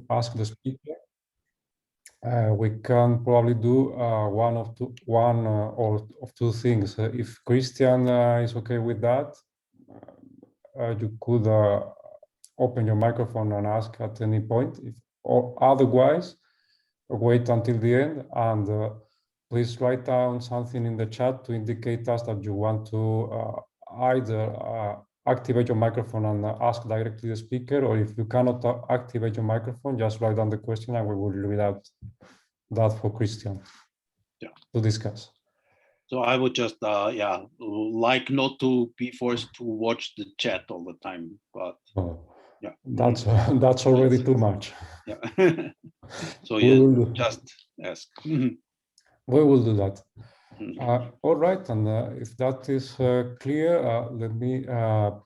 ask the speaker. We can probably do one of two things. If Christian is okay with that, you could open your microphone and ask at any point. Or otherwise, wait until the end and please write down something in the chat to indicate us that you want to either activate your microphone and ask directly the speaker, or if you cannot activate your microphone, just write down the question and we will read out that for Christian to discuss. So I would just, like not to be forced to watch the chat all the time, but yeah, that's already too much. Yeah. So just ask. We will do that. All right, and if that is clear, let me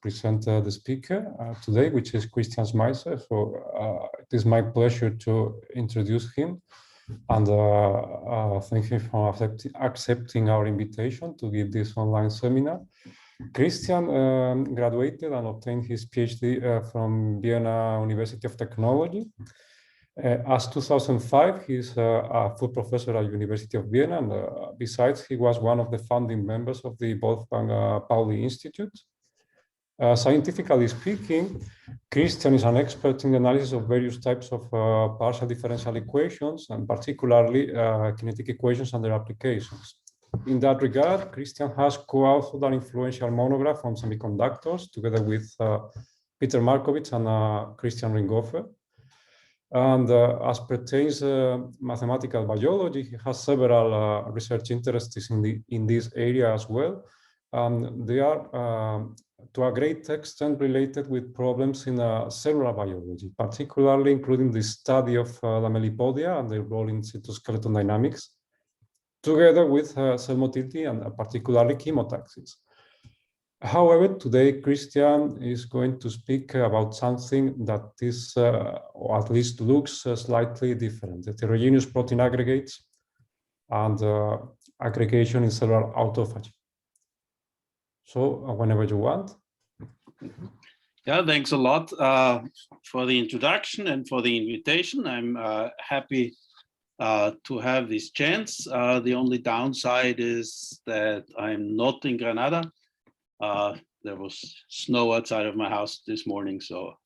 present the speaker today, which is Christian Schmeiser. So it is my pleasure to introduce him and thank him for accepting our invitation to give this online seminar. Christian graduated and obtained his PhD from Vienna University of Technology. As 2005, he's a full professor at University of Vienna, and besides, he was one of the founding members of the Wolfgang Pauli Institute. Scientifically speaking, Christian is an expert in the analysis of various types of partial differential equations, and particularly kinetic equations and their applications. In that regard, Christian has co-authored an influential monograph on semiconductors together with Peter Markovits and Christian Ringhofer. And as pertains mathematical biology, he has several research interests in this area as well. They are to a great extent related with problems in cellular biology, particularly including the study of lamellipodia and their role in cytoskeleton dynamics, together with cell motility and particularly chemotaxis. However, today Christian is going to speak about something that is, or at least looks slightly different: heterogeneous protein aggregates and aggregation in cellular autophagy. So whenever you want. Yeah, thanks a lot for the introduction and for the invitation. I'm happy to have this chance. The only downside is that I'm not in Granada. There was snow outside of my house this morning, so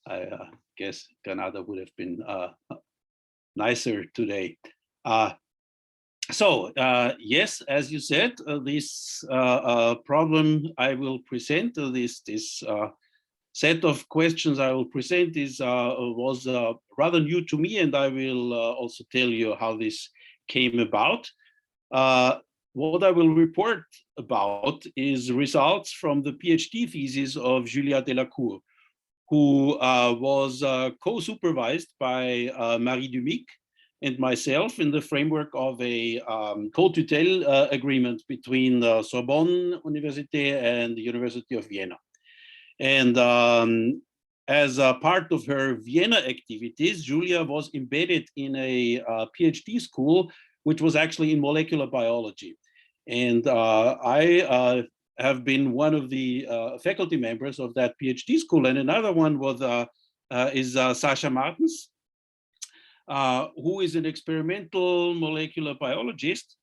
I guess Granada would have been nicer today. Yes, as you said, this problem I will present, this set of questions I will present was rather new to me, and I will also tell you how this came about. What I will report about is results from the PhD thesis of Julia Delacour, who was co-supervised by Marie Dumic and myself in the framework of a co-tutelle agreement between the Sorbonne University and the University of Vienna. And as a part of her Vienna activities, Julia was embedded in a PhD school, which was actually in molecular biology. And I have been one of the faculty members of that PhD school. And another one was is Sasha Martens, who is an experimental molecular biologist.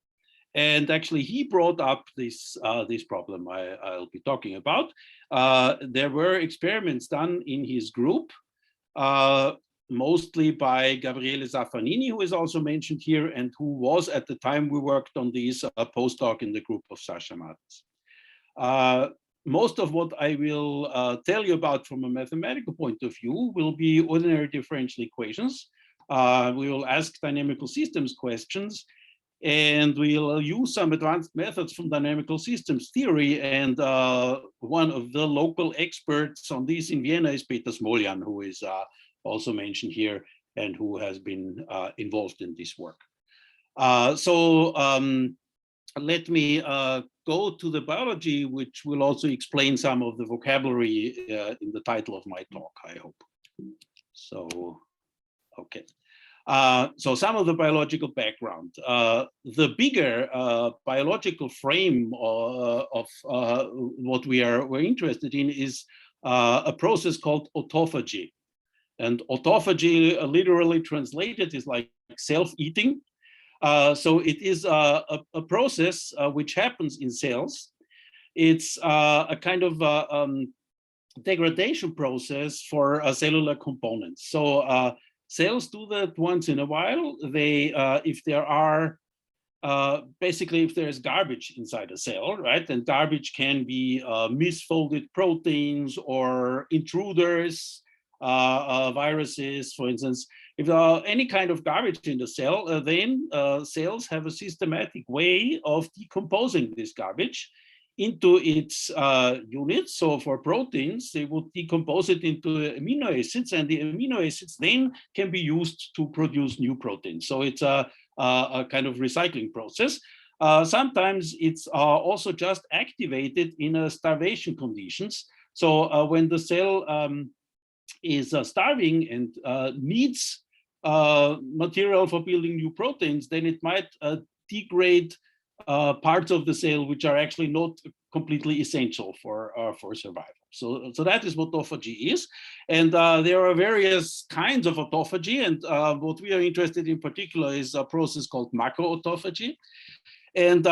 And actually, he brought up this problem I'll be talking about. There were experiments done in his group, mostly by Gabriele Zaffanini, who is also mentioned here, and who was at the time we worked on these postdoc in the group of Sasha Martens. Most of what I will tell you about from a mathematical point of view will be ordinary differential equations. We will ask dynamical systems questions, and we'll use some advanced methods from dynamical systems theory. And one of the local experts on this in Vienna is Peter Smoljan, who is also mentioned here and who has been involved in this work. Let me go to the biology, which will also explain some of the vocabulary in the title of my talk, I hope. So, okay. So some of the biological background. The bigger biological frame of what we're interested in is a process called autophagy. And autophagy, literally translated, is like self-eating. So it is a process which happens in cells. It's a kind of degradation process for cellular components. So cells do that once in a while. They, if there are, basically if there's garbage inside a cell, right? And garbage can be misfolded proteins or intruders, viruses, for instance. If there are any kind of garbage in the cell, then cells have a systematic way of decomposing this garbage into its units. So for proteins, they would decompose it into amino acids, and the amino acids then can be used to produce new proteins. So it's a kind of recycling process. Sometimes it's also just activated in starvation conditions. So when the cell is starving and needs material for building new proteins, then it might degrade parts of the cell which are actually not completely essential for survival. So that is what autophagy is. And there are various kinds of autophagy. And what we are interested in particular is a process called macroautophagy. And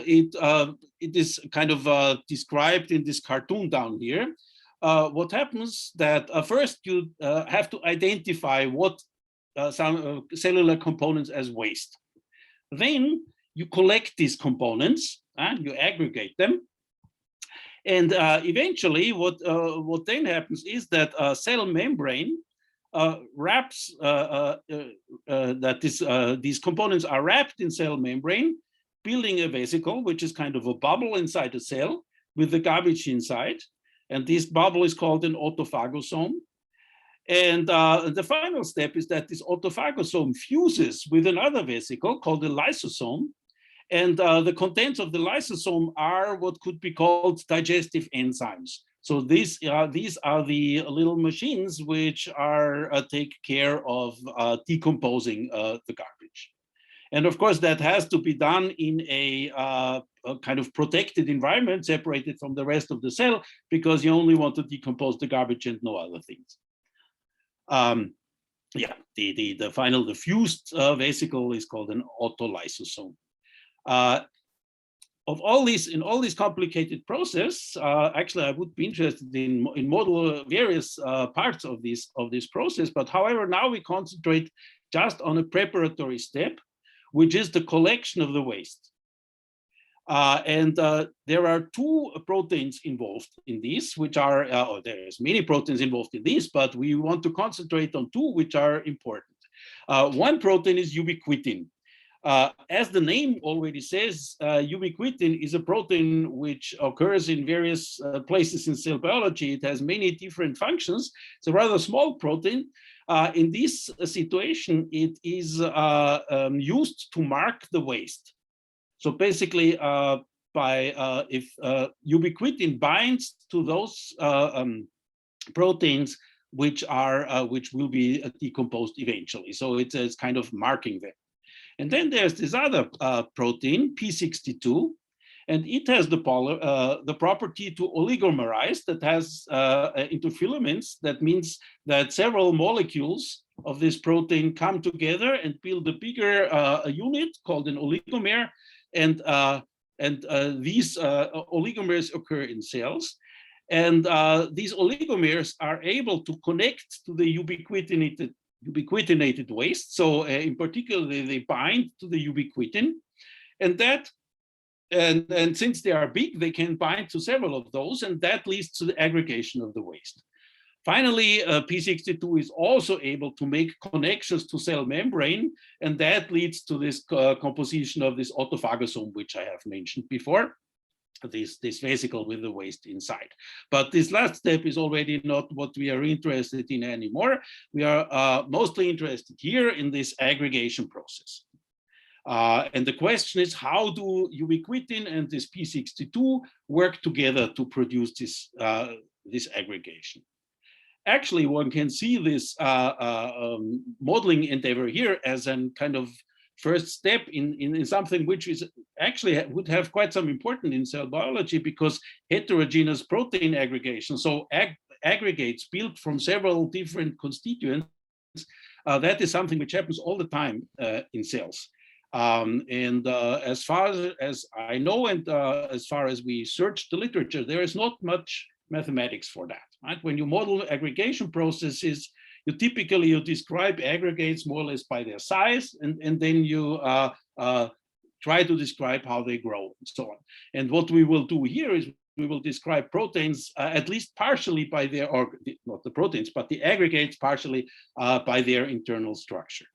it is kind of described in this cartoon down here. What happens that first you have to identify what some cellular components as waste. Then you collect these components and you aggregate them. And eventually what then happens is that a cell membrane wraps, these components are wrapped in cell membrane, building a vesicle, which is kind of a bubble inside the cell with the garbage inside. And this bubble is called an autophagosome. And the final step is that this autophagosome fuses with another vesicle called the lysosome. And the contents of the lysosome are what could be called digestive enzymes. So these are the little machines which are take care of decomposing the garbage. And of course, that has to be done in a kind of protected environment, separated from the rest of the cell, because you only want to decompose the garbage and no other things. Yeah, the fused vesicle is called an autolysosome. In all these complicated process, actually, I would be interested in model various parts of this process. But however, now we concentrate just on a preparatory step, which is the collection of the waste. And there are two proteins involved in this, which are, there's many proteins involved in this, but we want to concentrate on two which are important. One protein is ubiquitin. As the name already says, ubiquitin is a protein which occurs in various places in cell biology. It has many different functions. It's a rather small protein. In this situation, it is used to mark the waste. So basically, if ubiquitin binds to those proteins which will be decomposed eventually, so it's kind of marking them. And then there's this other protein, P62, and it has the property to oligomerize, that has into filaments. That means that several molecules of this protein come together and build a bigger unit called an oligomer. And these oligomers occur in cells. And these oligomers are able to connect to the ubiquitinated waste. So in particular, they bind to the ubiquitin. And since they are big, they can bind to several of those, and that leads to the aggregation of the waste. Finally, P62 is also able to make connections to cell membrane, and that leads to this composition of this autophagosome, which I have mentioned before, this vesicle with the waste inside. But this last step is already not what we are interested in anymore. We are mostly interested here in this aggregation process. And the question is, how do ubiquitin and this P62 work together to produce this aggregation? Actually, one can see this modeling endeavor here as a kind of first step in something which is actually would have quite some importance in cell biology, because heterogeneous protein aggregation, so aggregates built from several different constituents, that is something which happens all the time in cells. As far as I know, and as far as we search the literature, there is not much mathematics for that. Right? When you model aggregation processes, you typically describe aggregates more or less by their size, and then you try to describe how they grow and so on. And what we will do here is we will describe proteins at least partially by their, or not the proteins, but the aggregates partially by their internal structure.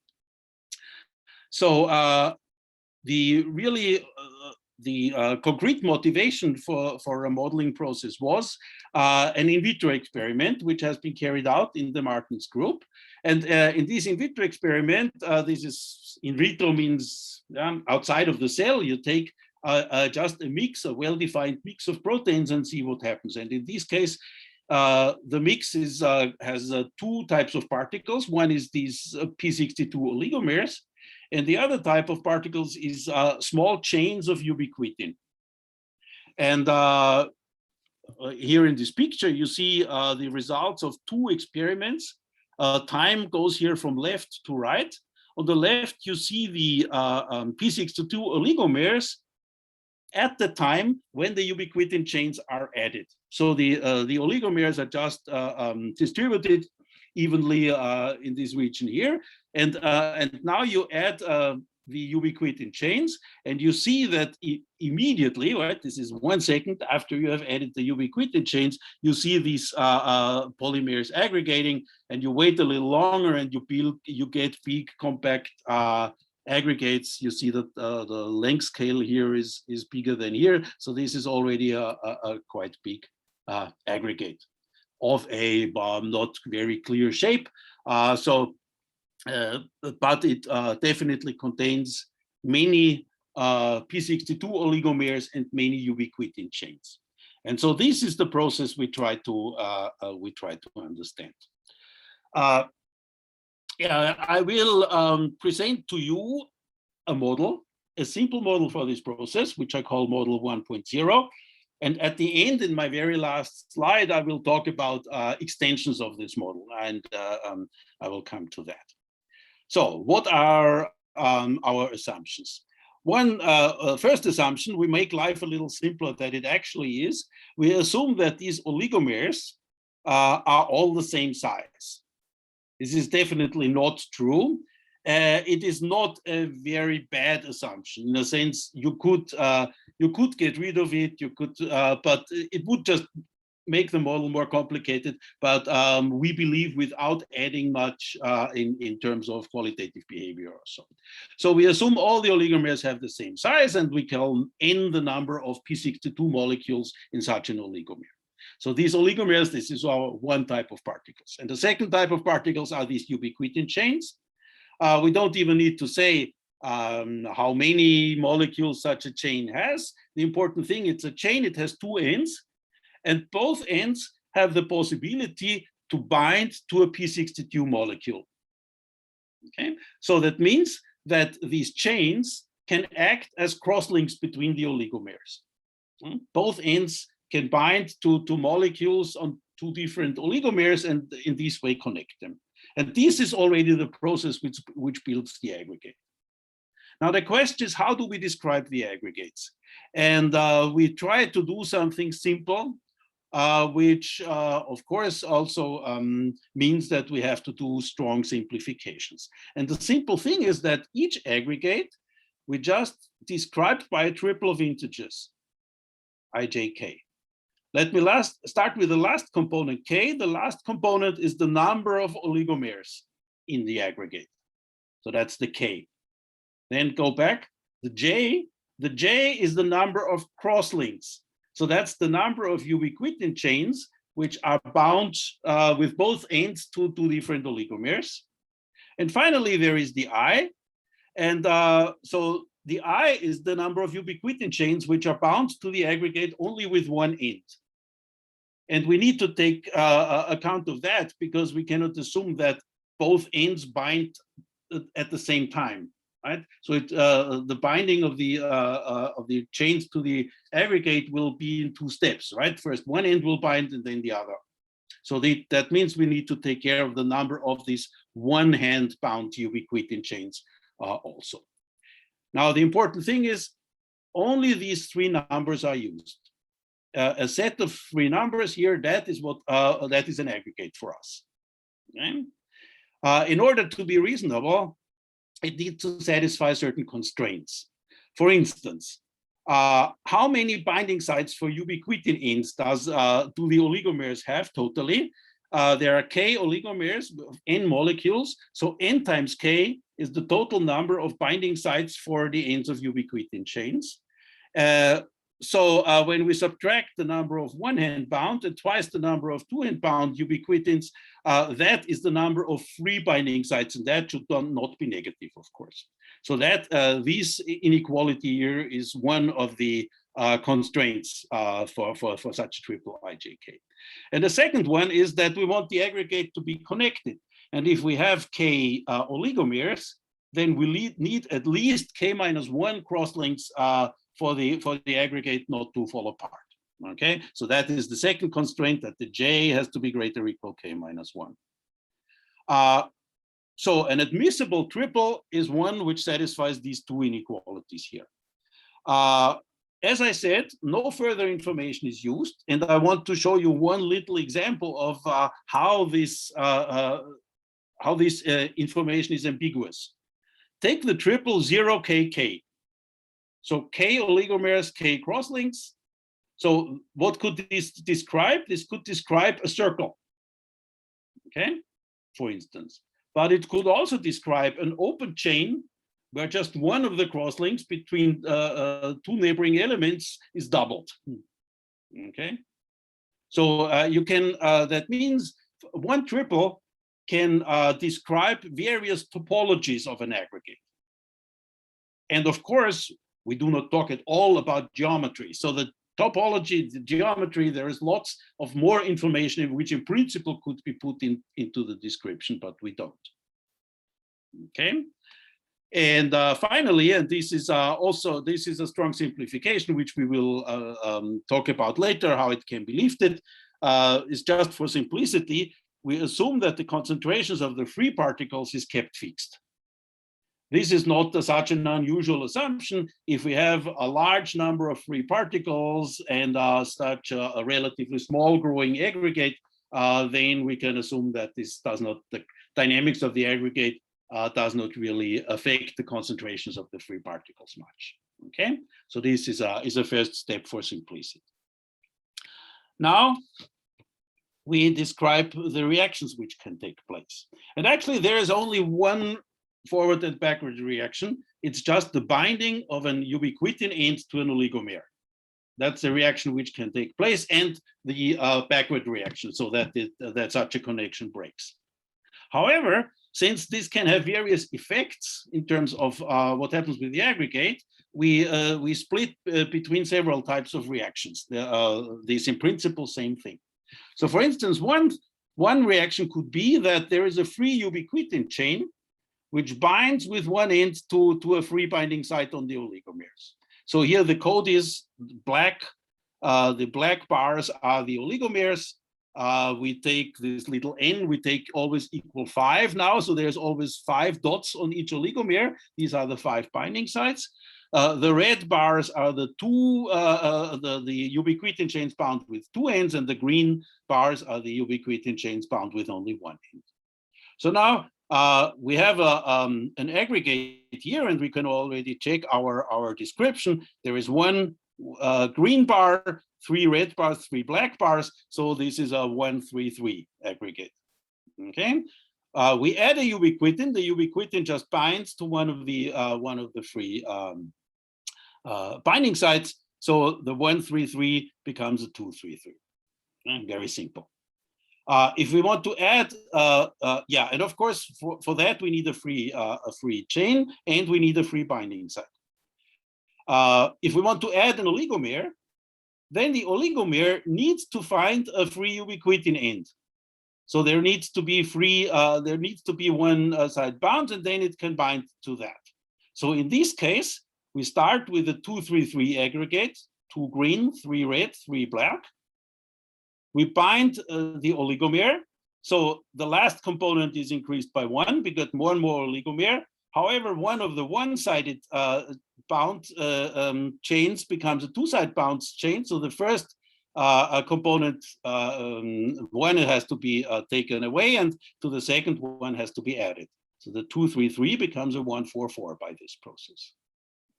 So the concrete motivation for a modeling process was an in vitro experiment, which has been carried out in the Martens group. And in this in vitro experiment, this is in vitro means outside of the cell, you take just a mix, a well-defined mix of proteins and see what happens. And in this case, the mix is, has two types of particles. One is these p62 oligomers, and the other type of particles is small chains of ubiquitin. And here in this picture, you see the results of two experiments. Time goes here from left to right. On the left, you see the p62 oligomers at the time when the ubiquitin chains are added. So the oligomers are just distributed evenly in this region here. And now you add the ubiquitin chains, and you see that immediately, right? This is 1 second after you have added the ubiquitin chains, you see these polymers aggregating, and you wait a little longer, and you get big compact aggregates. You see that the length scale here is bigger than here, so this is already a quite big aggregate of a not very clear shape. But it definitely contains many p62 oligomers and many ubiquitin chains. And so this is the process we try to understand. I will present to you a model, a simple model for this process, which I call model 1.0. And at the end, in my very last slide, I will talk about extensions of this model, and I will come to that. So what are our assumptions? One first assumption, we make life a little simpler than it actually is. We assume that these oligomers are all the same size. This is definitely not true. It is not a very bad assumption. In a sense, you could get rid of it. You could, but it would just make the model more complicated. But we believe without adding much in terms of qualitative behavior or so. So we assume all the oligomers have the same size, and we can n the number of p62 molecules in such an oligomer. So these oligomers, this is our one type of particles. And the second type of particles are these ubiquitin chains. We don't even need to say how many molecules such a chain has. The important thing, it's a chain, it has two ends, and both ends have the possibility to bind to a p62 molecule. Okay, so that means that these chains can act as crosslinks between the oligomers. Both ends can bind to molecules on two different oligomers and in this way connect them. And this is already the process which builds the aggregate. Now the question is, how do we describe the aggregates? And we try to do something simple, which of course also means that we have to do strong simplifications. And the simple thing is that each aggregate we just described by a triple of integers, ijk. Let me start with the last component, k. The last component is the number of oligomers in the aggregate. So that's the k. Then go back, the j is the number of crosslinks. So that's the number of ubiquitin chains which are bound with both ends to two different oligomers. And finally, there is the I. And so the I is the number of ubiquitin chains which are bound to the aggregate only with one end. And we need to take account of that because we cannot assume that both ends bind at the same time, right? So the binding of the chains to the aggregate will be in two steps, right? First, one end will bind and then the other. So that means we need to take care of the number of these one-hand bound ubiquitin chains also. Now, the important thing is only these three numbers are used. A set of three numbers here, that is what that is an aggregate for us. Okay? In order to be reasonable, it needs to satisfy certain constraints. For instance, how many binding sites for ubiquitin ends do the oligomers have totally? There are k oligomers of n molecules, so n times k is the total number of binding sites for the ends of ubiquitin chains. So when we subtract the number of one-hand bound and twice the number of two-hand bound ubiquitins, that is the number of free binding sites, and that should not be negative, of course. So that this inequality here is one of the constraints for such a triple IJK. And the second one is that we want the aggregate to be connected. And if we have k oligomers, then we need at least k minus one crosslinks for the aggregate not to fall apart. Okay, so that is the second constraint, that the J has to be greater or equal k minus one. So an admissible triple is one which satisfies these two inequalities here. As I said, no further information is used, and I want to show you one little example of how this information is ambiguous. Take the triple 0KK. So k oligomers, k crosslinks. So what could this describe? This could describe a circle, okay, for instance. But it could also describe an open chain where just one of the crosslinks between two neighboring elements is doubled, okay? So you can, that means one triple can describe various topologies of an aggregate. And of course, we do not talk at all about geometry. So the topology, the geometry, there is lots of more information which in principle could be put into the description, but we don't. Okay. And finally, and this is this is a strong simplification, which we will talk about later, how it can be lifted. Is just for simplicity, we assume that the concentrations of the free particles is kept fixed. This is not such an unusual assumption. If we have a large number of free particles and such a relatively small growing aggregate, then we can assume that this does not, the dynamics of the aggregate does not really affect the concentrations of the free particles much. Okay, so this is a first step for simplicity. Now we describe the reactions which can take place. And actually there is only one forward and backward reaction. It's just the binding of an ubiquitin end to an oligomer. That's the reaction which can take place, and the backward reaction, so that that such a connection breaks. However, since this can have various effects in terms of what happens with the aggregate, we split between several types of reactions. This in principle same thing. So for instance, one reaction could be that there is a free ubiquitin chain which binds with one end to a free binding site on the oligomers. So here the code is black. The black bars are the oligomers. We take this little n, we take always equal 5 now. So there's always 5 dots on each oligomer. These are the 5 binding sites. The red bars are the the ubiquitin chains bound with 2 ends, and the green bars are the ubiquitin chains bound with only 1 end. So now we have an aggregate here, and we can already check our description. There is 1 green bar, 3 red bars, 3 black bars. So this is a 1-3-3 aggregate. Okay. We add a ubiquitin. The ubiquitin just binds to one of the free binding sites. So the 1-3-3 becomes a 2-3-3. Very simple. If we want to add, yeah, and of course for that we need a free chain, and we need a free binding site. If we want to add an oligomer, then the oligomer needs to find a free ubiquitin end. So there needs to be one side bound, and then it can bind to that. So in this case, we start with a 2-3-3 aggregate, 2 green, 3 red, 3 black. we bind the oligomer. So the last component is increased by 1. We get more and more oligomer. However, one of the one-sided bound chains becomes a two-side bound chain. So the first component, one has to be taken away, and to the second one has to be added. So the 2,3,3 becomes a 1,4,4 by this process.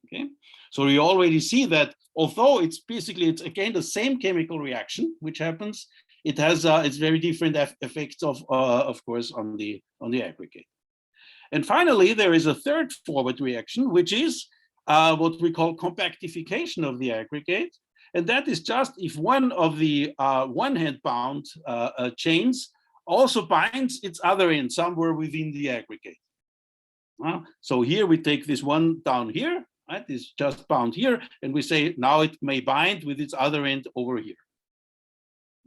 Okay, so we already see that although it's again the same chemical reaction which happens, it has it's very different effects of course on the aggregate. And finally, there is a third forward reaction, which is what we call compactification of the aggregate. And that is just if one of the one-hand bound chains also binds its other end somewhere within the aggregate. So here we take this one down here, right? It's just bound here, and we say now it may bind with its other end over here.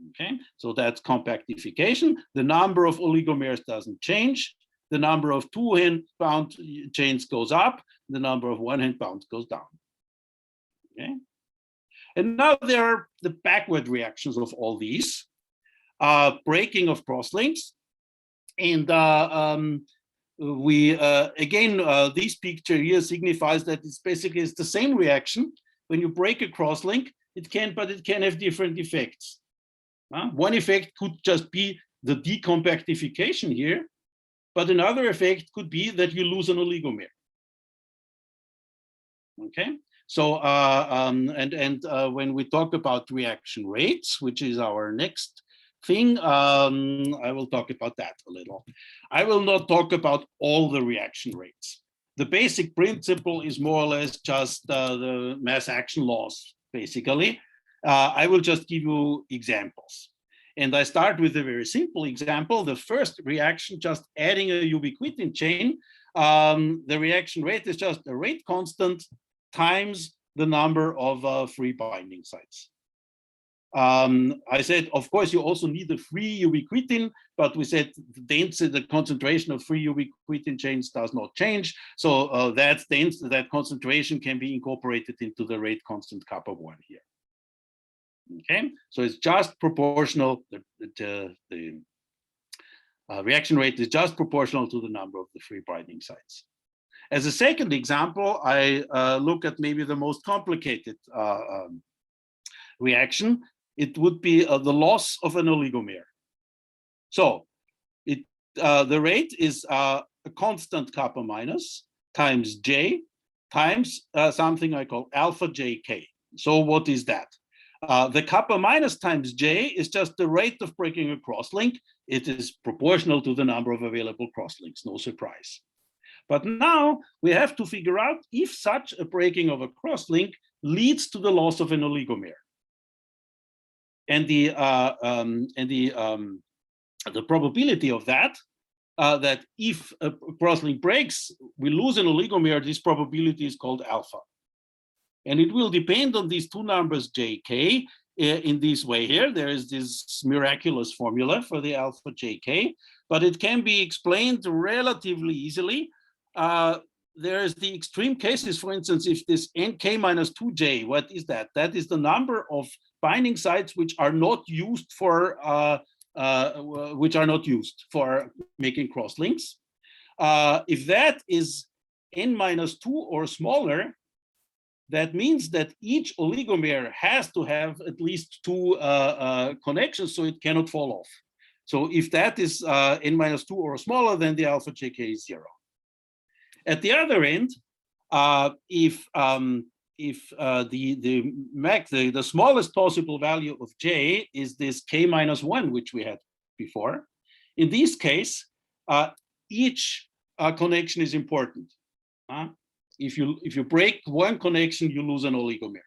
Okay, so that's compactification. The number of oligomers doesn't change. The number of two-hand bound chains goes up. The number of one-hand bound goes down. Okay, and now there are the backward reactions of all these. Breaking of crosslinks, and again, this picture here signifies that it's the same reaction. When you break a crosslink, it can have different effects. One effect could just be the decompactification here, but another effect could be that you lose an oligomer. Okay, so when we talk about reaction rates, which is our next thing, I will talk about that a little. I will not talk about all the reaction rates. The basic principle is more or less just the mass action laws, basically. I will just give you examples. And I start with a very simple example. The first reaction, just adding a ubiquitin chain, the reaction rate is just a rate constant times the number of free binding sites. I said, of course, you also need a free ubiquitin, but we said the density, the concentration of free ubiquitin chains does not change. So that concentration can be incorporated into the rate constant kappa 1 here. Okay, so it's just proportional. The reaction rate is just proportional to the number of the free binding sites. As a second example, I look at maybe the most complicated reaction. It would be the loss of an oligomer. So the rate is a constant kappa minus times J times something I call alpha JK. So what is that? The kappa minus times J is just the rate of breaking a crosslink. It is proportional to the number of available crosslinks, no surprise. But now we have to figure out if such a breaking of a crosslink leads to the loss of an oligomer. And the probability of that, that if a crosslink breaks, we lose an oligomer, this probability is called alpha. And it will depend on these two numbers JK in this way here. There is this miraculous formula for the alpha JK, but it can be explained relatively easily. There is the extreme cases, for instance, if this NK minus 2J, what is that? That is the number of binding sites which are not used for making crosslinks. If that is N minus 2 or smaller, that means that each oligomer has to have at least 2 connections, so it cannot fall off. So if that is N minus 2 or smaller, then the alpha JK is 0. At the other end, if the smallest possible value of J is this K minus 1, which we had before, in this case, each connection is important. If you break one connection, you lose an oligomer.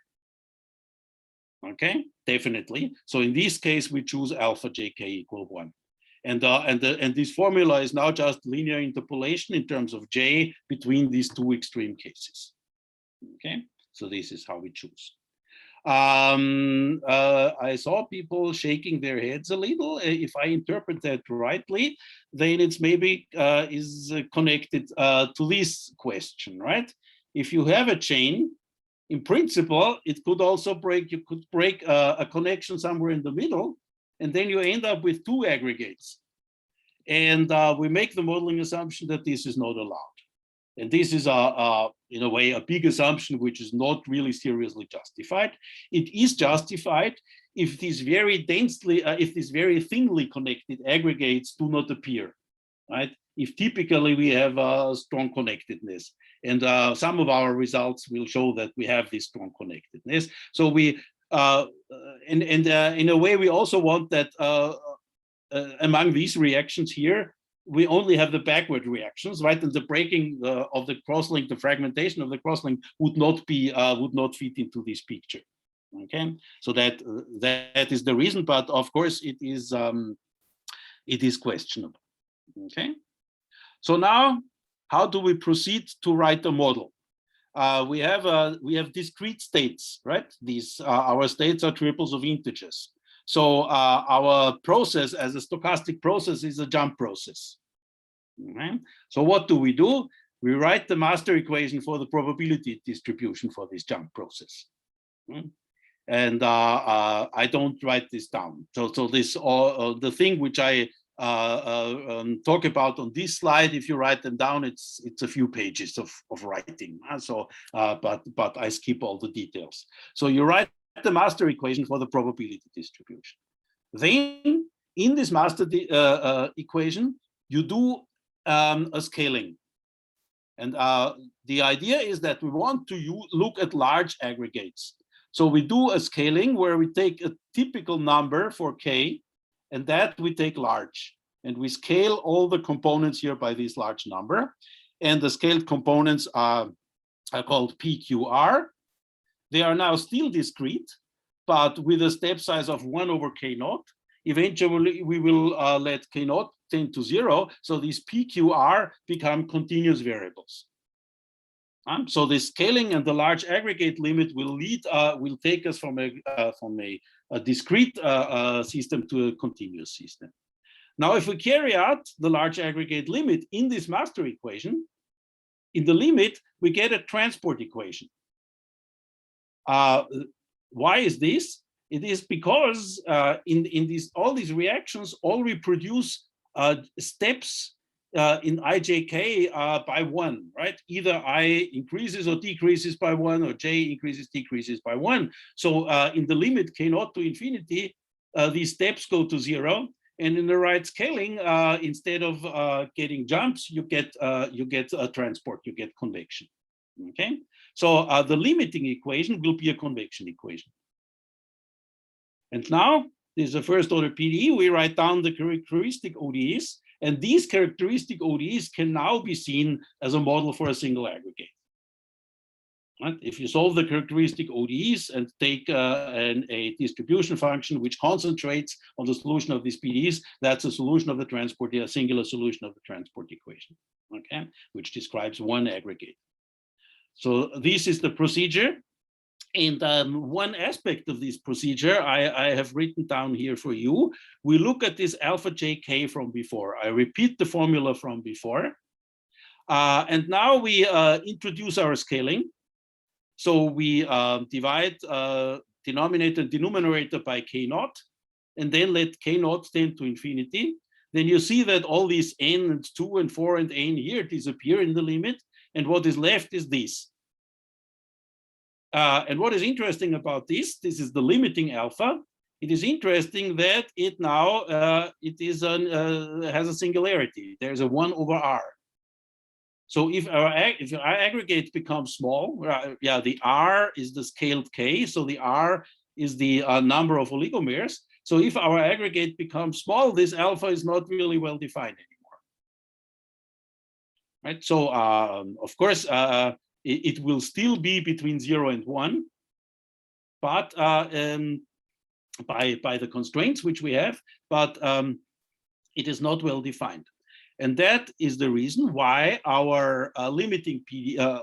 Okay, definitely. So in this case, we choose alpha JK equal 1. And this formula is now just linear interpolation in terms of J between these two extreme cases. Okay, so this is how we choose. I saw people shaking their heads a little. If I interpret that rightly, then it's maybe is connected to this question, right? If you have a chain, in principle, it could also break. You could break a connection somewhere in the middle, and then you end up with 2 aggregates. And we make the modeling assumption that this is not allowed. And this is, in a way, a big assumption which is not really seriously justified. It is justified if these very densely, if these very thinly connected aggregates do not appear, right? If typically we have a strong connectedness. And some of our results will show that we have this strong connectedness. So we, in a way, we also want that among these reactions here, we only have the backward reactions, right? And the breaking of the crosslink, the fragmentation of the crosslink would not fit into this picture. Okay, so that is the reason, but of course it is questionable. Okay, so now how do we proceed to write a model? We have discrete states, right? These our states are triples of integers. So our process as a stochastic process is a jump process. Okay? So what do? We write the master equation for the probability distribution for this jump process. And I don't write this down. So this the thing which I talk about on this slide, if you write them down, it's a few pages of writing. So but I skip all the details. So you write the master equation for the probability distribution. Then in this master equation, you do a scaling. And the idea is that we want to look at large aggregates. So we do a scaling where we take a typical number for K, and that we take large. And we scale all the components here by this large number. And the scaled components are called PQR. They are now still discrete, but with a step size of 1 over K naught. Eventually, we will let K naught tend to 0. So these PQR become continuous variables. So the scaling and the large aggregate limit will take us from a discrete system to a continuous system. Now, if we carry out the large aggregate limit in this master equation, in the limit, we get a transport equation. Why is this? It is because in all these reactions all reproduce steps in ijk by 1, right? Either I increases or decreases by 1, or j increases, decreases by 1. So in the limit k naught to infinity, these steps go to 0. And in the right scaling, instead of getting jumps, you get a transport, you get convection. Okay, so the limiting equation will be a convection equation. And now this is the first order PDE. We write down the characteristic ODEs, and these characteristic ODEs can now be seen as a model for a single aggregate. Right? If you solve the characteristic ODEs and take a distribution function which concentrates on the solution of these PDEs, that's a solution of the transport, a singular solution of the transport equation, okay, which describes one aggregate. So this is the procedure. And one aspect of this procedure I have written down here for you. We look at this alpha jk from before. I repeat the formula from before. And now we introduce our scaling. So we divide denominator and denominator by k naught, and then let k naught tend to infinity. Then you see that all these n and 2 and 4 and n here disappear in the limit. And what is left is this. And what is interesting about this is the limiting alpha. It is interesting that it now has a singularity. There's a 1 over r. So if our aggregate becomes small, the r is the scaled k. So the r is the number of oligomers. So if our aggregate becomes small, this alpha is not really well defined anymore. Right. So of course. It will still be between 0 and 1, but by the constraints which we have, but it is not well defined. And that is the reason why our limiting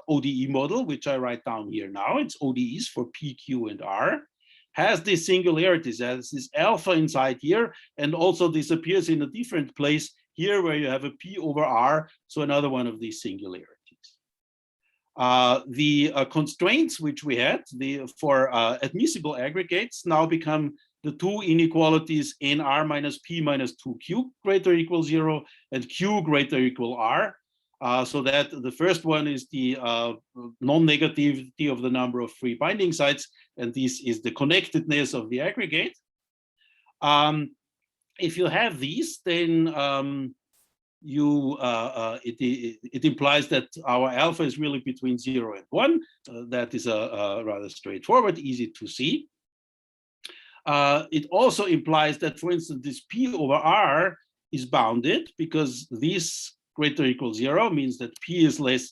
ODE model, which I write down here now, it's ODEs for P, Q, and R, has these singularities, has this alpha inside here, and also this appears in a different place here where you have a P over R, so another one of these singularities. The constraints which we had for admissible aggregates now become the two inequalities nr minus p minus 2q greater or equal 0 and q greater or equal r. So that the first one is the non-negativity of the number of free binding sites, and this is the connectedness of the aggregate. If you have these, then it implies that our alpha is really between 0 and 1. That is rather straightforward, easy to see. It also implies that, for instance, this p over r is bounded, because this greater or equal 0 means that p is less,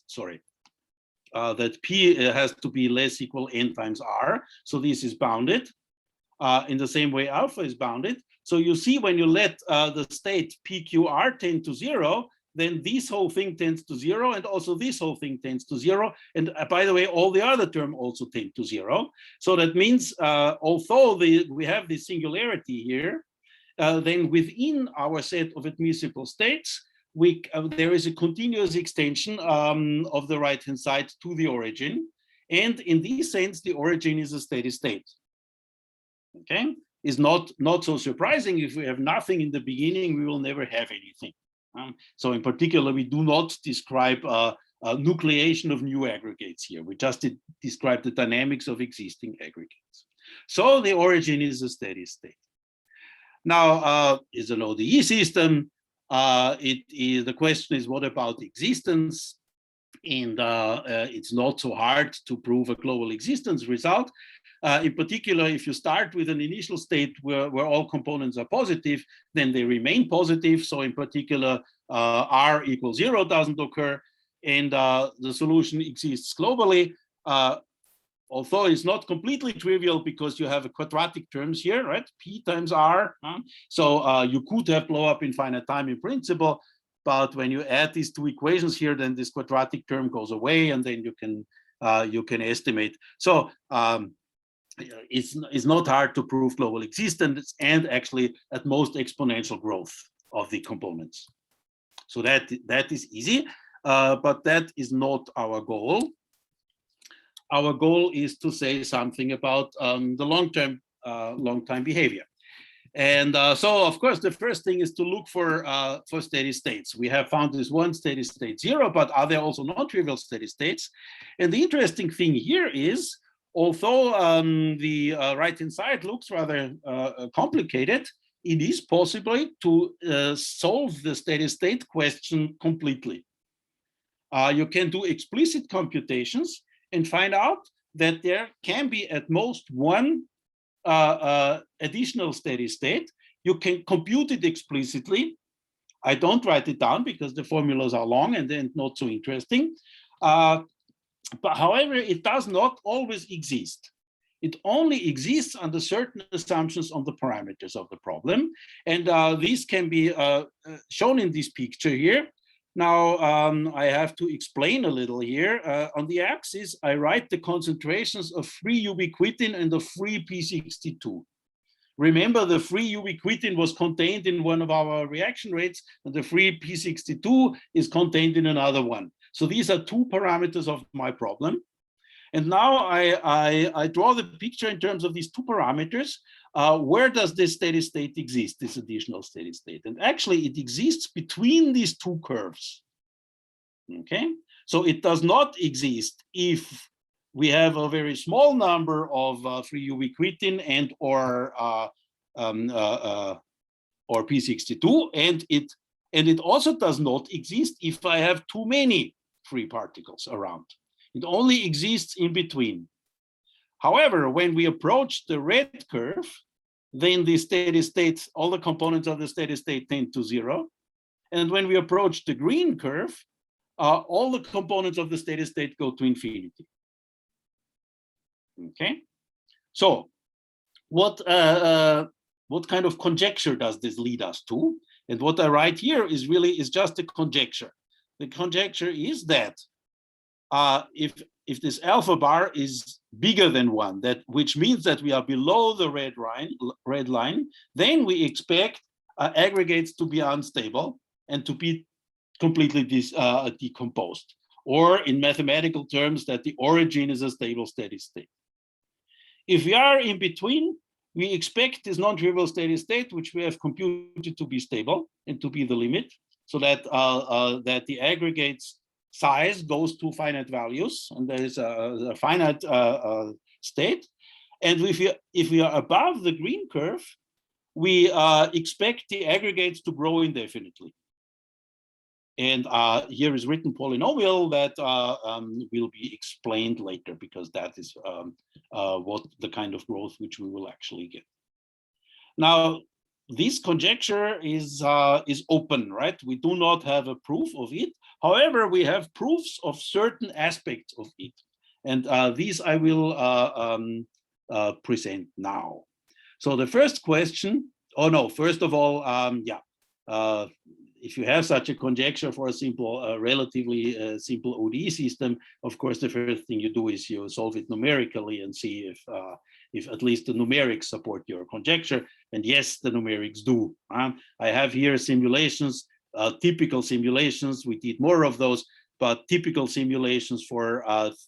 that p has to be less equal n times r. So this is bounded. In the same way, alpha is bounded. So you see, when you let the state PQR tend to 0, then this whole thing tends to 0, and also this whole thing tends to 0. And by the way, all the other terms also tend to 0. So that means, although we have this singularity here, then within our set of admissible states, there is a continuous extension of the right-hand side to the origin. And in this sense, the origin is a steady state. Okay, is not so surprising. If we have nothing in the beginning, we will never have anything. So in particular, we do not describe nucleation of new aggregates here. We just describe the dynamics of existing aggregates. So the origin is a steady state. Now, is an ODE system. The question is, what about existence? And it's not so hard to prove a global existence result. In particular, if you start with an initial state where all components are positive, then they remain positive. So in particular, R equals 0 doesn't occur, and the solution exists globally. Although it's not completely trivial, because you have a quadratic terms here, right? P times R. So you could have blow up infinite time in principle, but when you add these two equations here, then this quadratic term goes away, and then you can estimate. So it's not hard to prove global existence, and actually at most exponential growth of the components. So that is easy, but that is not our goal. Our goal is to say something about the long-time behavior. And so, of course, the first thing is to look for steady states. We have found this one steady state 0, but are there also non-trivial steady states? And the interesting thing here is, although the right-hand side looks rather complicated, it is possible to solve the steady state question completely. You can do explicit computations and find out that there can be at most one additional steady state. You can compute it explicitly. I don't write it down because the formulas are long and then not so interesting. But however, it does not always exist. It only exists under certain assumptions on the parameters of the problem. And these can be shown in this picture here. Now, I have to explain a little here. On the axis, I write the concentrations of free ubiquitin and of free P62. Remember, the free ubiquitin was contained in one of our reaction rates, and the free P62 is contained in another one. So these are two parameters of my problem. And now I draw the picture in terms of these two parameters. Where does this steady state exist, this additional steady state? And actually, it exists between these two curves. Okay, so it does not exist if we have a very small number of free ubiquitin and or P62, and it also does not exist if I have too many free particles around. It only exists in between. However, when we approach the red curve, then the steady state, all the components of the steady state tend to 0. And when we approach the green curve, all the components of the steady state go to infinity. Okay, so what kind of conjecture does this lead us to? And what I write here is just a conjecture. The conjecture is that if this alpha bar is bigger than 1, which means that we are below the red line, then we expect aggregates to be unstable and to be completely decomposed, or in mathematical terms, that the origin is a stable steady state. If we are in between, we expect this non-trivial steady state, which we have computed to be stable and to be the limit, so that that the aggregate's size goes to finite values, and there is a finite state. And if we are above the green curve, we expect the aggregates to grow indefinitely. And here is written polynomial that will be explained later, because that is what the kind of growth which we will actually get. Now, this conjecture is open, right? We do not have a proof of it. However, we have proofs of certain aspects of it. And these I will present now. So the first question, first of all, if you have such a conjecture for a simple, relatively simple ODE system, of course, the first thing you do is you solve it numerically and see if at least the numerics support your conjecture. And yes, the numerics do. I have here simulations, typical simulations. We did more of those, but typical simulations for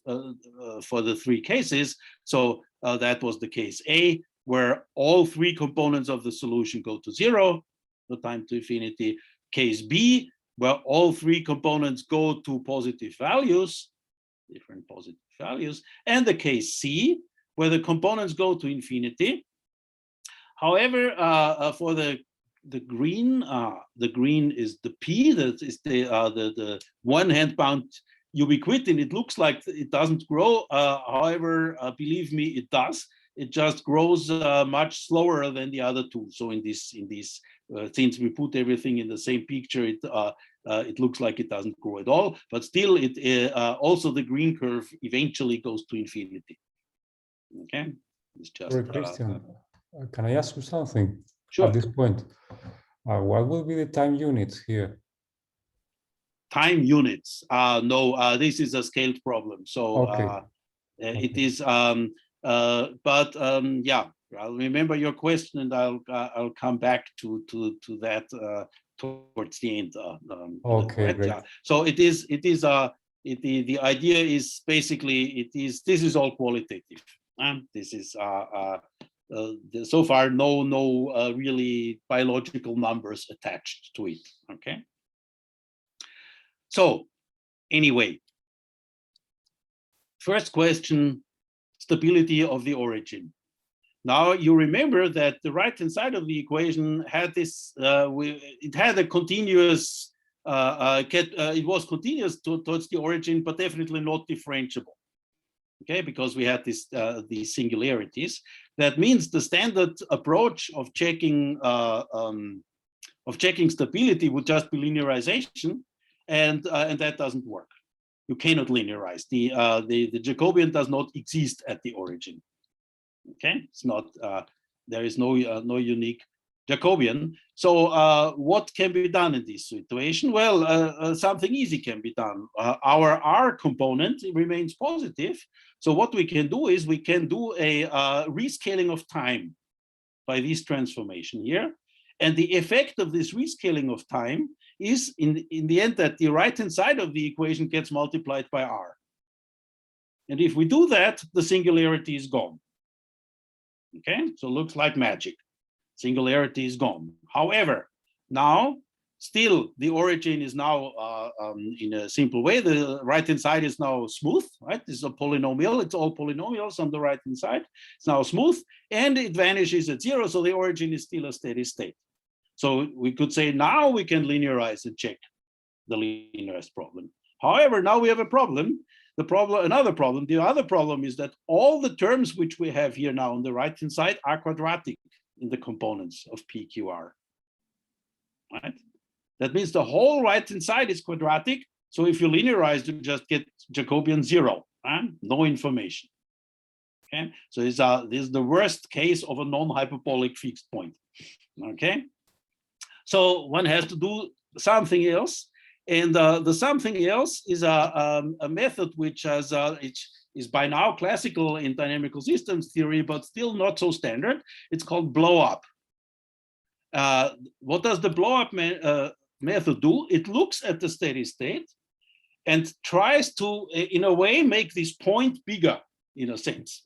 the three cases. So that was the case A, where all three components of the solution go to 0, the time to infinity. Case B, where all three components go to positive values, different positive values, and the case C, where the components go to infinity. However, for the green is the P, that is the one-hand bound ubiquitin. It looks like it doesn't grow. However, believe me, it does. It just grows much slower than the other two. So in this since we put everything in the same picture, it looks like it doesn't grow at all. But still, also the green curve eventually goes to infinity. Okay, it's just. Sorry, Christian, can I ask you something? Sure. At this point, what will be the time units here? Time units? No, this is a scaled problem. So okay. It is. Yeah, I'll remember your question, and I'll come back to that towards the end. Okay, right? Great. So the idea is basically this is all qualitative. This is so far no really biological numbers attached to it. Okay. So anyway, first question. Stability of the origin. Now you remember that the right-hand side of the equation had this. It had a continuous. It was continuous towards the origin, but definitely not differentiable. Okay, because we had these singularities. That means the standard approach of checking stability would just be linearization, and that doesn't work. You cannot linearize. The Jacobian does not exist at the origin. Okay, it's not. There is no unique Jacobian. So what can be done in this situation? Well, something easy can be done. Our R component remains positive. So what we can do is we can do a rescaling of time by this transformation here. And the effect of this rescaling of time is in the end that the right-hand side of the equation gets multiplied by R. And if we do that, the singularity is gone. Okay, so it looks like magic. Singularity is gone. However, now still the origin is now in a simple way. The right-hand side is now smooth, right? This is a polynomial. It's all polynomials on the right-hand side. It's now smooth, and it vanishes at 0. So the origin is still a steady state. So we could say now we can linearize and check the linearized problem. However, now we have a problem. Another problem. The other problem is that all the terms which we have here now on the right-hand side are quadratic in the components of PQR. Right? That means the whole right-hand side is quadratic. So if you linearize, you just get Jacobian 0. No information. Okay. So this is the worst case of a non-hyperbolic fixed point. Okay. So one has to do something else, and the something else is a method which is by now classical in dynamical systems theory, but still not so standard. It's called blow-up. What does the blow-up method do? It looks at the steady state and tries to, in a way, make this point bigger, in a sense.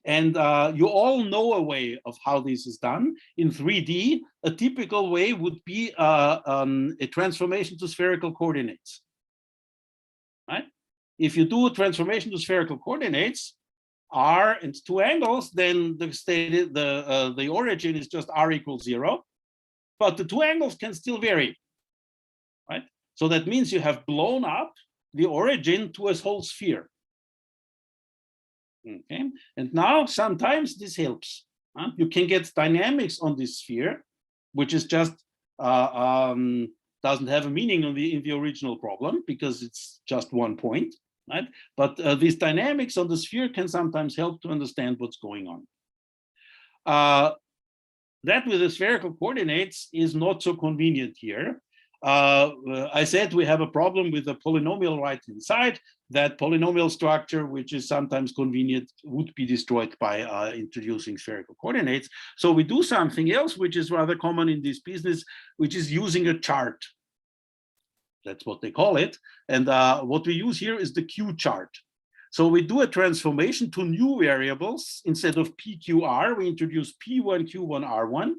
And you all know a way of how this is done. In 3D, a typical way would be a transformation to spherical coordinates, right? If you do a transformation to spherical coordinates, R and two angles, then the origin is just R equals 0, but the two angles can still vary, right? So that means you have blown up the origin to a whole sphere. Okay, and now sometimes this helps. You can get dynamics on this sphere, which is just doesn't have a meaning in the original problem because it's just one point, right? But these dynamics on the sphere can sometimes help to understand what's going on. That with the spherical coordinates is not so convenient here. I said we have a problem with the polynomial right hand side. That polynomial structure, which is sometimes convenient, would be destroyed by introducing spherical coordinates. So we do something else, which is rather common in this business, which is using a chart. That's what they call it. And what we use here is the Q chart. So we do a transformation to new variables. Instead of PQR, we introduce P1, Q1, R1,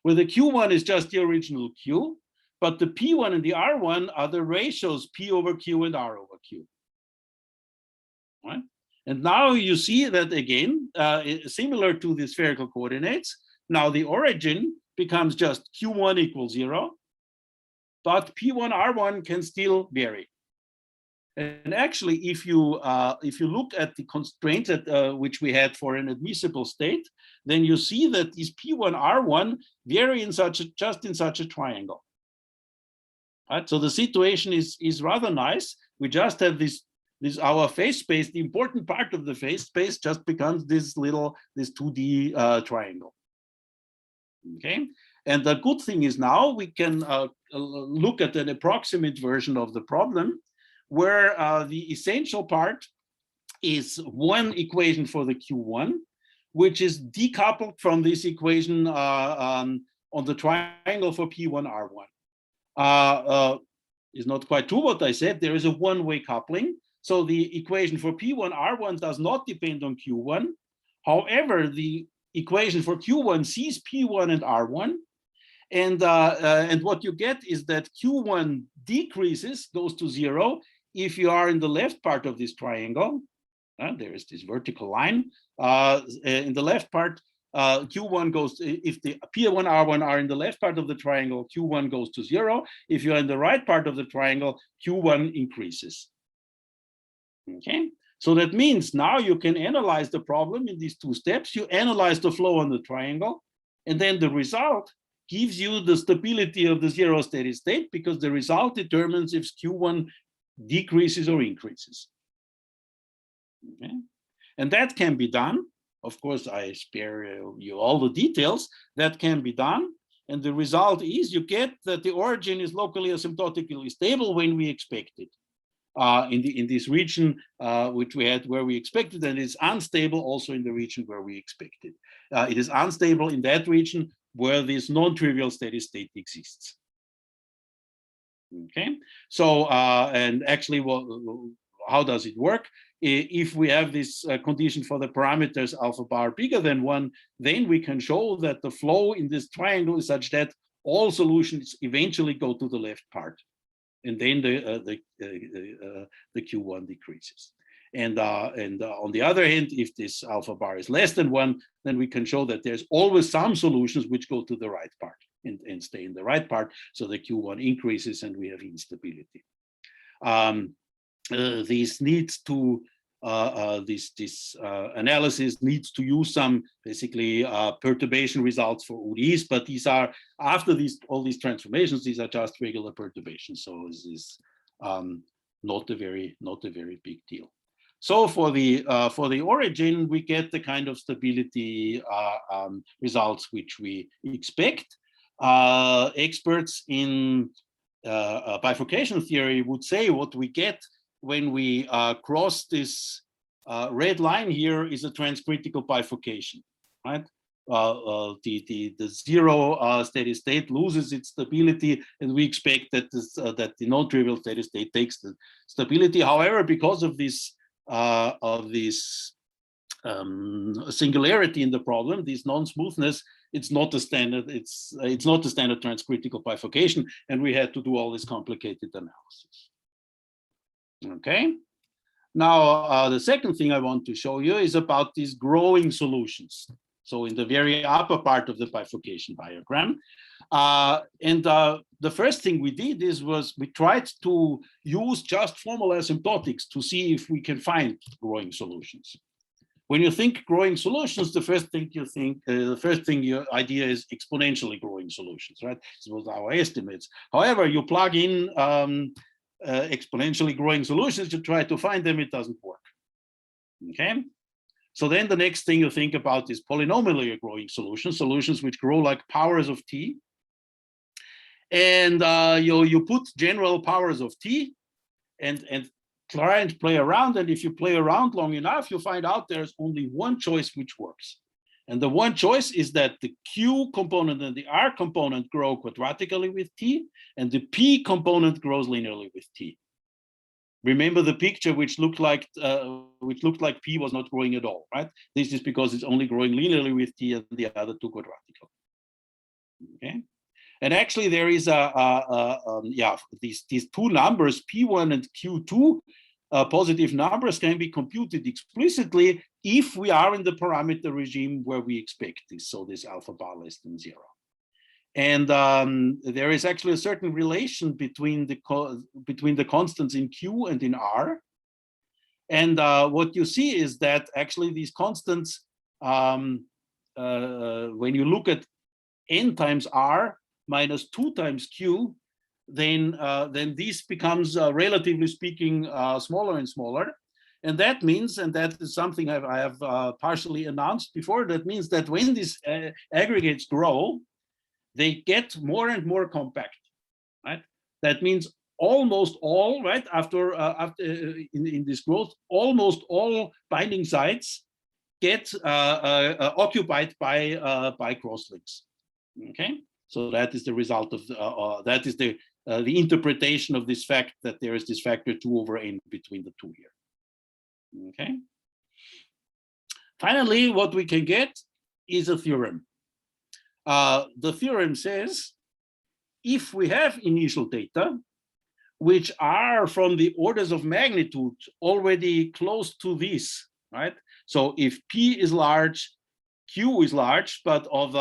where the Q1 is just the original Q, but the P1 and the R1 are the ratios P over Q and R over Q. Right? And now you see that again, similar to the spherical coordinates, now the origin becomes just Q1 equals 0, but P1, R1 can still vary. And actually, if you look at the constraint which we had for an admissible state, then you see that these P1, R1 vary in just in such a triangle. Right? So the situation is rather nice. We just have this our phase space. The important part of the phase space just becomes this 2D triangle. Okay. And the good thing is now we can look at an approximate version of the problem, where the essential part is one equation for the Q1, which is decoupled from this equation on the triangle for P1, R1. It's not quite true what I said. There is a one-way coupling. So the equation for P1, R1 does not depend on Q1. However, the equation for Q1 sees P1 and R1. And what you get is that Q1 decreases, goes to 0, if you are in the left part of this triangle. There is this vertical line. In the left part, Q1 goes, if the P1, R1 are in the left part of the triangle, Q1 goes to 0. If you're in the right part of the triangle, Q1 increases. Okay, so that means now you can analyze the problem in these two steps. You analyze the flow on the triangle, and then the result gives you the stability of the 0 steady state, because the result determines if Q1 decreases or increases. Okay, and that can be done. Of course, I spare you all the details. That can be done, and the result is you get that the origin is locally asymptotically stable when we expect it. In this region which we had where we expected, and it's unstable also in the region where we expected. It is unstable in that region where this non-trivial steady state exists. Okay, so and actually, how does it work? If we have this condition for the parameters alpha bar bigger than 1, then we can show that the flow in this triangle is such that all solutions eventually go to the left part, and then the Q1 decreases. And on the other hand, if this alpha bar is less than 1, then we can show that there's always some solutions which go to the right part and stay in the right part, so the Q1 increases and we have instability. This needs to this analysis needs to use some basically perturbation results for ODEs, but these are after all these transformations, these are just regular perturbations, so this is not a very big deal. So for the origin, we get the kind of stability results which we expect. Experts in bifurcation theory would say what we get when we cross this red line here is a transcritical bifurcation, right? The 0 steady state loses its stability, and we expect that that the non-trivial steady state takes the stability. However, because of this singularity in the problem, this non-smoothness, it's not a standard, it's not a standard transcritical bifurcation, and we had to do all this complicated analysis. Okay. Now, the second thing I want to show you is about these growing solutions. So in the very upper part of the bifurcation diagram. The first thing we did was we tried to use just formal asymptotics to see if we can find growing solutions. When you think growing solutions, the first thing you think, your idea is exponentially growing solutions, right? This was our estimates. However, you plug in exponentially growing solutions to try to find them, it doesn't work. Okay. So then the next thing you think about is polynomially growing solutions, solutions which grow like powers of t. And you put general powers of t and try and play around. And if you play around long enough, you find out there's only one choice which works. And the one choice is that the Q component and the R component grow quadratically with t, and the P component grows linearly with t. Remember the picture which looked like P was not growing at all, right? This is because it's only growing linearly with t and the other two quadratically. Okay, and actually there is these two numbers P1 and Q2 positive numbers can be computed explicitly if we are in the parameter regime where we expect this, so this alpha bar less than 0. And there is actually a certain relation between the constants in Q and in R. And what you see is that actually these constants, when you look at n times R minus 2 times Q, then this becomes, relatively speaking, smaller and smaller. And that means, and that is something I have partially announced before, that means that when these aggregates grow, they get more and more compact, right? That means almost all, right, after in this growth, almost all binding sites get occupied by crosslinks. Okay, so that is the result of that is the interpretation of this fact that there is this factor 2 over n between the two here. Okay. Finally, what we can get is a theorem. The theorem says if we have initial data which are from the orders of magnitude already close to this, right? So if P is large, Q is large, but of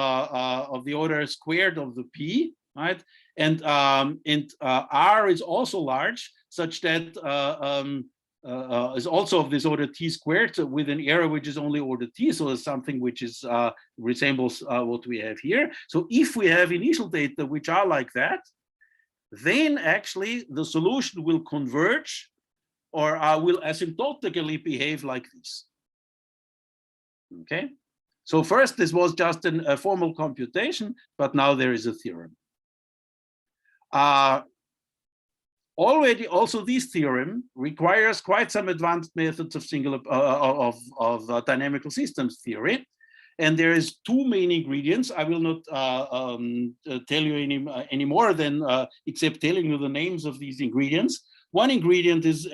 the order squared of the P, right? And R is also large, such that is also of this order t squared, so with an error which is only order t, so it's something which is resembles what we have here. So if we have initial data which are like that, then actually the solution will converge or will asymptotically behave like this. Okay, so first this was just a formal computation, but now there is a theorem. Already, also this theorem requires quite some advanced methods of singular dynamical systems theory, and there is two main ingredients. I will not tell you any more than except telling you the names of these ingredients. One ingredient is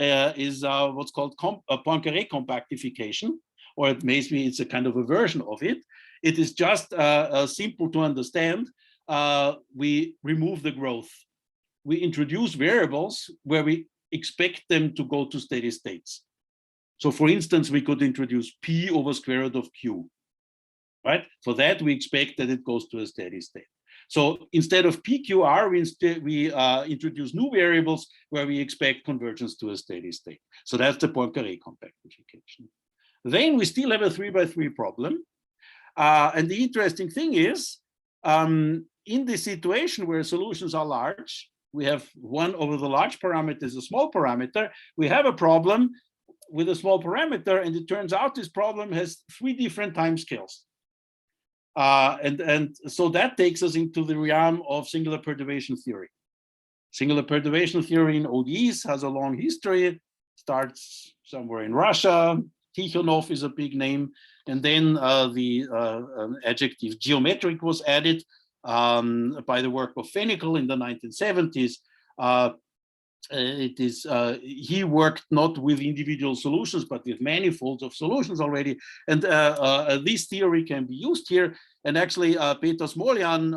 what's called Poincare compactification, or maybe it's a kind of a version of it. It is just simple to understand. We remove the growth. We introduce variables where we expect them to go to steady states. So for instance, we could introduce P over square root of Q, right? For that, we expect that it goes to a steady state. So instead of PQR, we introduce new variables where we expect convergence to a steady state. So that's the Poincare compactification. Then we still have a 3x3 problem. And the interesting thing is, in this situation where solutions are large, we have 1 over the large parameter is a small parameter. We have a problem with a small parameter, and it turns out this problem has 3 different timescales. And so that takes us into the realm of singular perturbation theory. Singular perturbation theory in ODEs has a long history, starts somewhere in Russia. Tikhonov is a big name. And then the adjective geometric was added by the work of Fenikel in the 1970s. it is he worked not with individual solutions but with manifolds of solutions already, and this theory can be used here. And actually Peter Smoljan,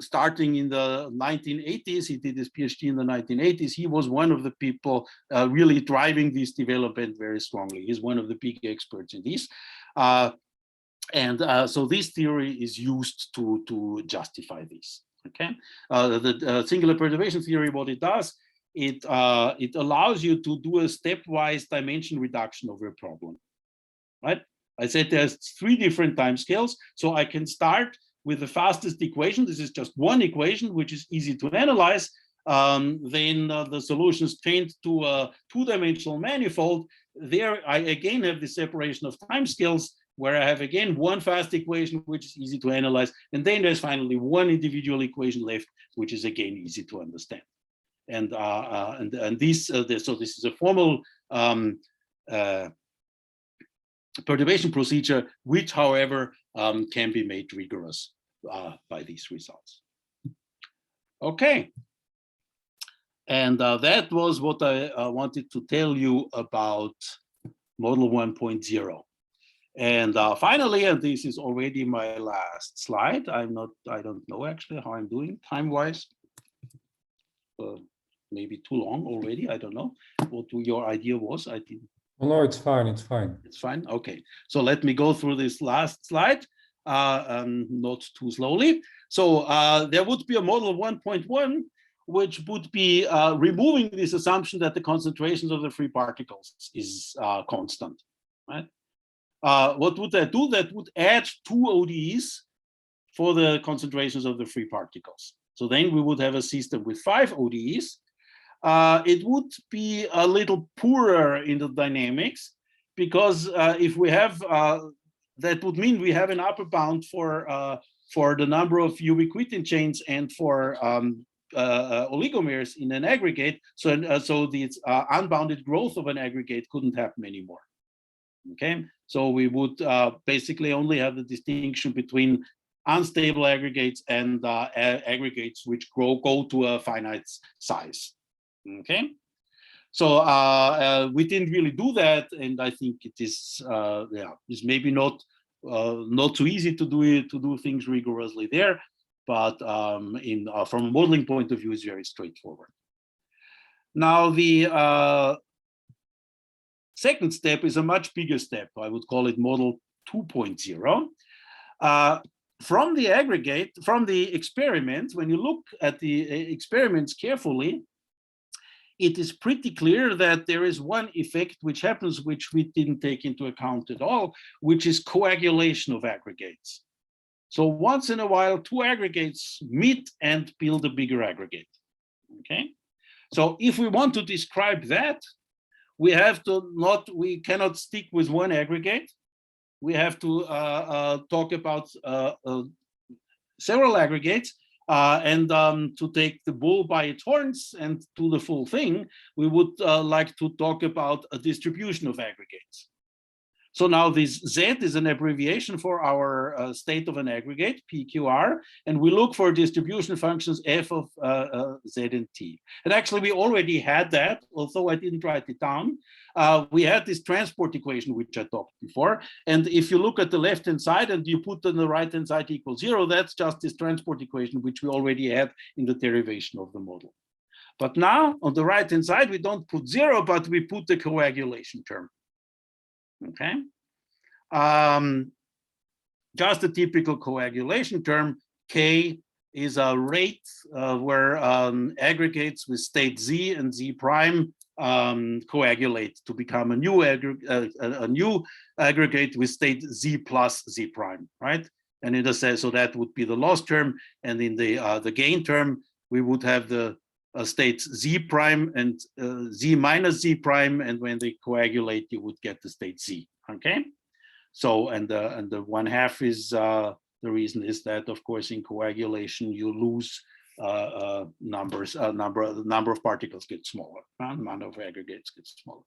starting in the 1980s, he did his PhD in the 1980s, he was one of the people really driving this development very strongly. He's one of the big experts in this, so this theory is used to justify this. Okay, the singular perturbation theory, what it does, it allows you to do a stepwise dimension reduction of your problem, right? I said there's 3 different time scales, so I can start with the fastest equation. This is just one equation, which is easy to analyze. Then the solutions change to a 2-dimensional manifold. There, I again have the separation of time scales, where I have again one fast equation, which is easy to analyze. And then there's finally one individual equation left, which is again easy to understand. And this, so this is a formal perturbation procedure, which, however, can be made rigorous by these results. Okay. And that was what I wanted to tell you about Model 1.0. And finally, and this is already my last slide. I don't know actually how I'm doing time-wise. Maybe too long already. I don't know what your idea was. I didn't. No, it's fine. It's fine. It's fine. Okay. So let me go through this last slide, not too slowly. So there would be a model 1.1, which would be removing this assumption that the concentrations of the free particles is constant, right? What would that do? That would add 2 ODEs for the concentrations of the free particles. So then we would have a system with 5 ODEs. It would be a little poorer in the dynamics, because if we have, that would mean we have an upper bound for the number of ubiquitin chains and for oligomers in an aggregate. So the unbounded growth of an aggregate couldn't happen anymore. Okay, so we would basically only have the distinction between unstable aggregates and aggregates which go to a finite size. Okay, so we didn't really do that, and I think it is it's maybe not too easy to do things rigorously there, but from a modeling point of view, it's very straightforward. Now the second step is a much bigger step. I would call it model 2.0. From the aggregate, from the experiment, when you look at the experiments carefully, it is pretty clear that there is one effect which happens, which we didn't take into account at all, which is coagulation of aggregates. So once in a while, 2 aggregates meet and build a bigger aggregate. Okay, so if we want to describe that, we cannot stick with one aggregate. We have to talk about several aggregates, and to take the bull by its horns and do the full thing, we would like to talk about a distribution of aggregates. So now this Z is an abbreviation for our state of an aggregate, PQR, and we look for distribution functions f of Z and T. And actually, we already had that, although I didn't write it down. We had this transport equation, which I talked before. And if you look at the left-hand side and you put on the right-hand side equals 0, that's just this transport equation, which we already had in the derivation of the model. But now, on the right-hand side, we don't put 0, but we put the coagulation term. Okay, just a typical coagulation term. K is a rate where aggregates with state Z and Z prime coagulate to become a new aggregate with state Z plus Z prime, right? And in the sense, so that would be the loss term, and in the gain term, we would have the states Z prime and Z minus Z prime, and when they coagulate, you would get the state Z. Okay, so and the 1/2 is the reason is that, of course, in coagulation you lose numbers. The number of particles gets smaller. Amount of aggregates gets smaller.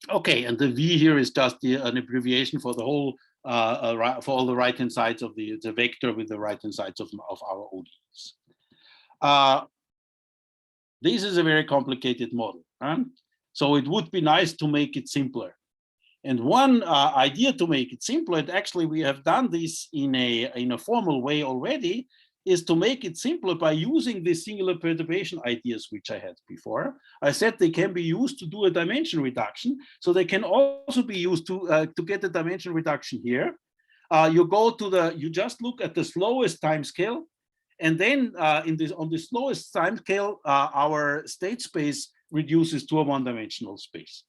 Okay, and the V here is just an abbreviation for the whole for all the right-hand sides of the vector with the right-hand sides of our ODEs. This is a very complicated model. So it would be nice to make it simpler. And one idea to make it simpler, and actually we have done this in a formal way already, is to make it simpler by using the singular perturbation ideas which I had before. I said they can be used to do a dimension reduction, so they can also be used to get a dimension reduction here. You just look at the slowest time scale, and then on the slowest time scale, our state space reduces to a one-dimensional space.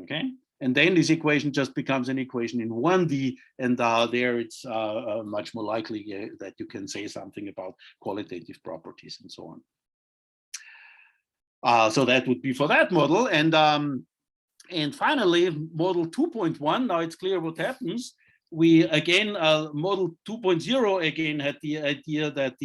Okay. And then this equation just becomes an equation in 1D, and there it's much more likely that you can say something about qualitative properties and so on. So that would be for that model. And finally, model 2.1, now it's clear what happens. We again, model 2.0 again had the idea that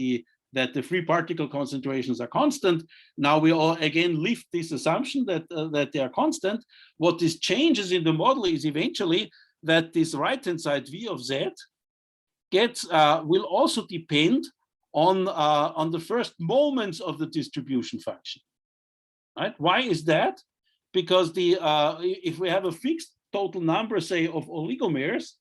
the free particle concentrations are constant. Now we all again lift this assumption that they are constant. What this changes in the model is eventually that this right-hand side V of Z will also depend on the first moments of the distribution function. Right? Why is that? Because if we have a fixed total number, say, of oligomers,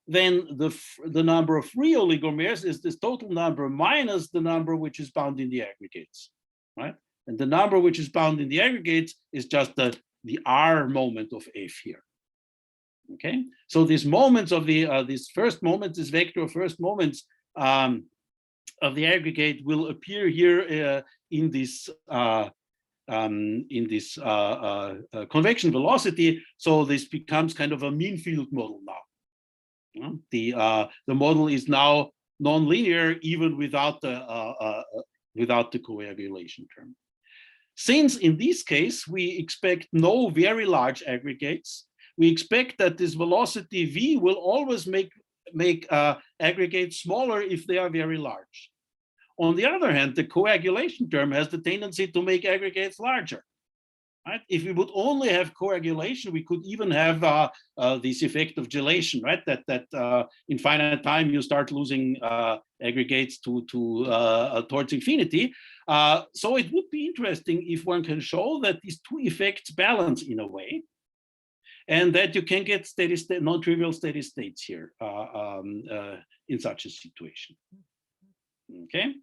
then the number of free oligomers is this total number minus the number which is bound in the aggregates, right? And the number which is bound in the aggregates is just the R moment of F here. Okay, so these moments of these first moments, this vector of first moments of the aggregate will appear here in this convection velocity. So this becomes kind of a mean field model now. The model is now nonlinear even without the coagulation term. Since in this case we expect no very large aggregates, we expect that this velocity v will always make aggregates smaller if they are very large. On the other hand, the coagulation term has the tendency to make aggregates larger. Right? If we would only have coagulation, we could even have this effect of gelation, right? That in finite time you start losing aggregates towards infinity. So it would be interesting if one can show that these two effects balance in a way, and that you can get steady state, non-trivial steady states here in such a situation. Okay.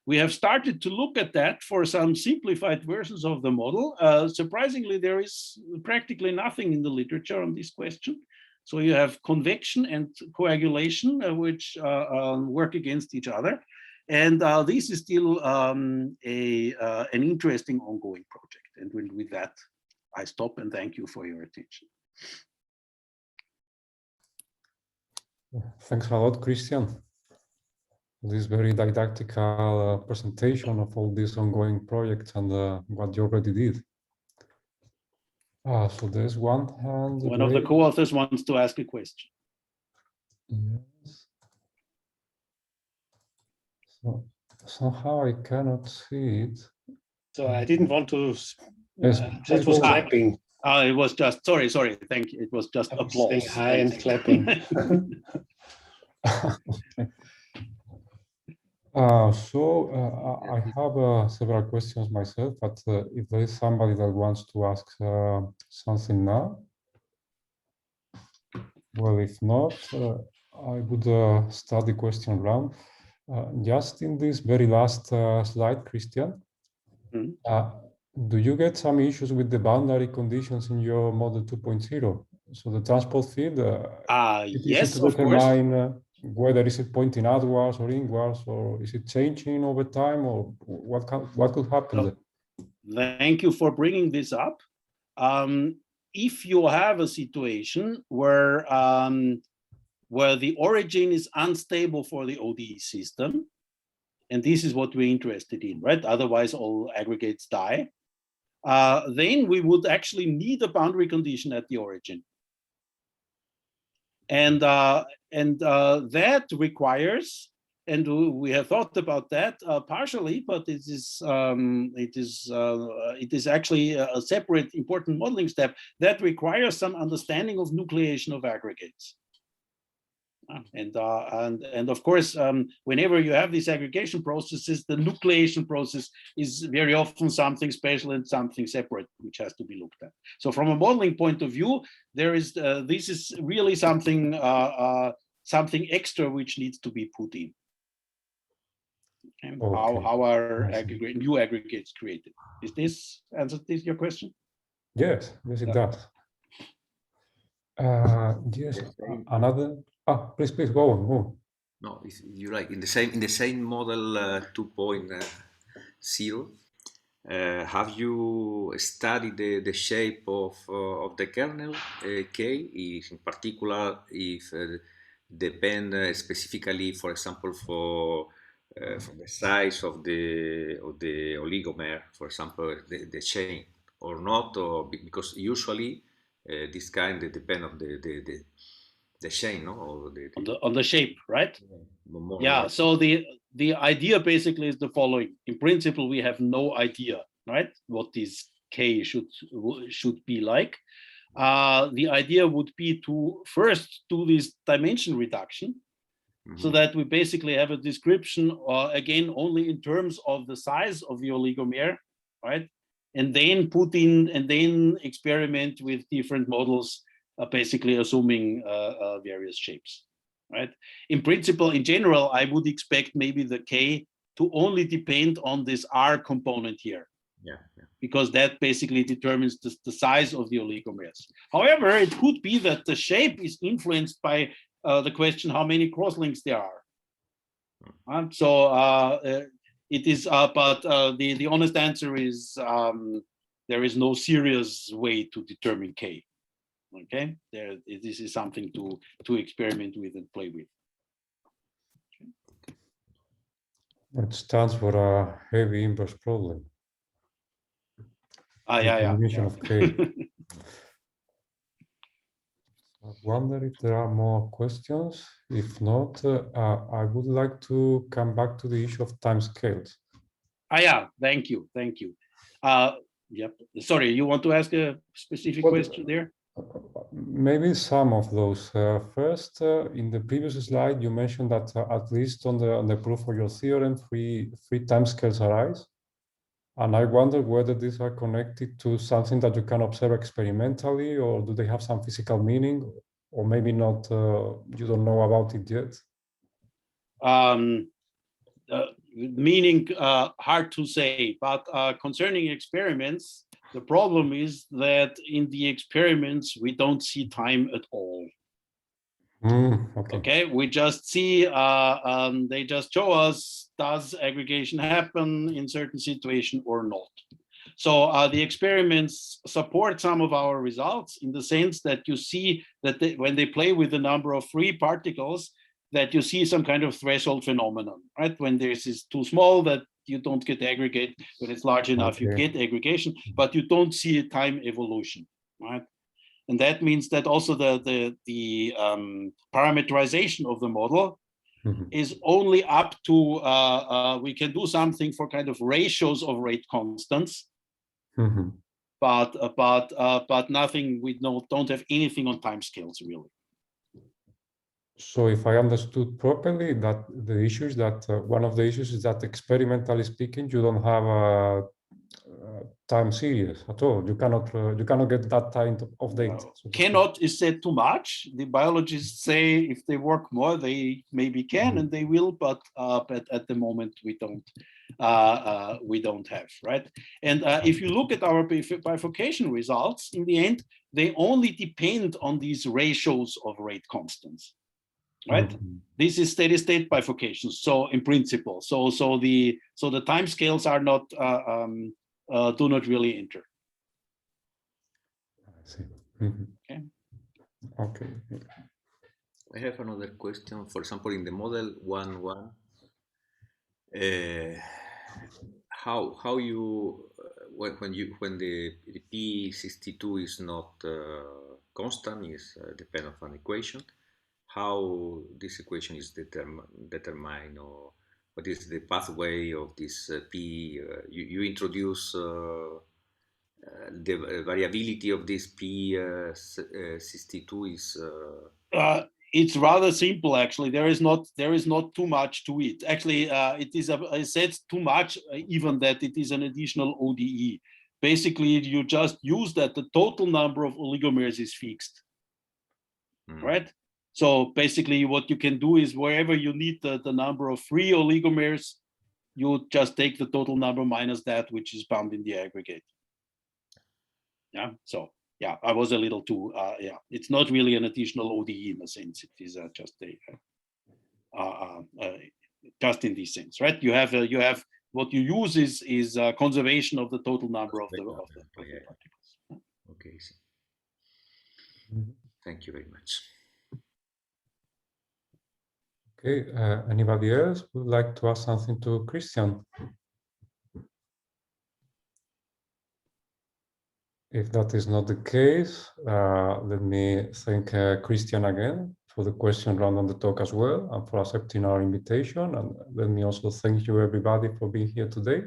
We have started to look at that for some simplified versions of the model. Surprisingly, there is practically nothing in the literature on this question. So you have convection and coagulation, which work against each other. And this is still an interesting ongoing project. And with that, I stop and thank you for your attention. Thanks a lot, Christian. This very didactical presentation of all these ongoing projects and what you already did. So there's one hand. One of the co-authors wants to ask a question. Yes. So somehow I cannot see it. So I didn't want to. Yes, that was clapping. It was just sorry. Thank you. It was just applause. Saying hi and clapping. I have several questions myself, but if there is somebody that wants to ask something now, well, if not, I would start the question round. Just in this very last slide, Christian, do you get some issues with the boundary conditions in your model 2.0? So the transport field, yes, of course. Whether is it pointing outwards or inwards, or is it changing over time, or what could happen? Thank you for bringing this up. If you have a situation where the origin is unstable for the ODE system, and this is what we're interested in, right? Otherwise, all aggregates die. Then we would actually need a boundary condition at the origin. And that requires, and we have thought about that partially, but it is actually a separate important modeling step that requires some understanding of nucleation of aggregates. And of course, whenever you have these aggregation processes, the nucleation process is very often something special and something separate, which has to be looked at. So from a modeling point of view, there is this is really something something extra which needs to be put in. Okay. How are new aggregates created? Is this answer this your question? Yes, yes, it does. Yes, another. Please go on. No, if you like, in the same model 2.0, have you studied the shape of the kernel K? If in particular, if depend specifically, for example, for the size of the oligomer, for example, the chain, or not, or because usually this kind depend on the chain, no? Or on the shape, right? Yeah. Like. So the idea basically is the following. In principle, we have no idea, right, what this K should be like. The idea would be to first do this dimension reduction, so that we basically have a description, again, only in terms of the size of the oligomer, right? And then then experiment with different models, basically assuming various shapes, right? In principle, in general, I would expect maybe the K to only depend on this R component here. Yeah. Because that basically determines the size of the oligomers. However, it could be that the shape is influenced by the question how many crosslinks there are. It is, but the honest answer is there is no serious way to determine K. Okay, this is something to experiment with and play with. It stands for a heavy inverse problem. Yeah. Of K. I wonder if there are more questions. If not, I would like to come back to the issue of timescales. Yeah, thank you. Yep. Sorry, you want to ask a specific question there? Maybe some of those. First, in the previous slide, you mentioned that at least on the proof of your theorem, three timescales arise. And I wonder whether these are connected to something that you can observe experimentally, or do they have some physical meaning, or maybe not, you don't know about it yet? Meaning, hard to say, but concerning experiments, the problem is that in the experiments, we don't see time at all. Okay, we just see, they just show us, does aggregation happen in certain situation or not? So the experiments support some of our results in the sense that you see that when they play with the number of free particles, that you see some kind of threshold phenomenon, right? When this is too small, that you don't get aggregate. When it's large enough, you get aggregation, but you don't see a time evolution, right? And that means that also the parameterization of the model is only up to, we can do something for kind of ratios of rate constants, but nothing, we don't have anything on timescales really. So if I understood properly, that the issue is that one of the issues is that experimentally speaking, you don't have a time series at all. You cannot get that kind of data. Cannot is said too much. The biologists say if they work more, they maybe can and they will, but at the moment we don't have, right? And if you look at our bifurcation results, in the end, they only depend on these ratios of rate constants. Right, this is steady state bifurcation. So in principle, so the time scales are not do not really enter. I see. Okay. I have another question. For example, in the model 1.1, how you when the P62 is not constant, is dependent on an equation. How this equation is determined, or what is the pathway of this P? You introduce the variability of this P62 is. it's rather simple, actually. There is not too much to it. Actually, it is I said too much, even that it is an additional ODE. Basically, you just use that the total number of oligomers is fixed, right? So basically, what you can do is wherever you need the number of free oligomers, you just take the total number minus that which is bound in the aggregate. Yeah. So yeah, I was a little too. Yeah, it's not really an additional ODE in a sense. It is just just in this sense, right? You have what you use is conservation of the total number of the particles. Okay. Thank you very much. Okay, anybody else would like to ask something to Christian? If that is not the case, let me thank Christian again for the question round on the talk as well, and for accepting our invitation. And let me also thank you everybody for being here today.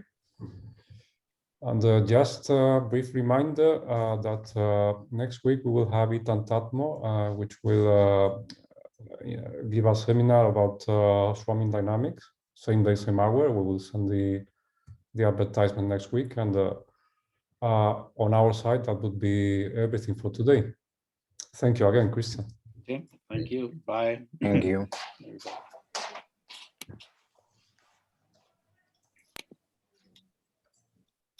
And just a brief reminder that next week we will have Ethan Tatmo, which will give a seminar about swarming dynamics, same day, same hour. We will send the advertisement next week, and on our side, that would be everything for today. Thank you again, Christian. Okay, thank you. Bye. Thank you.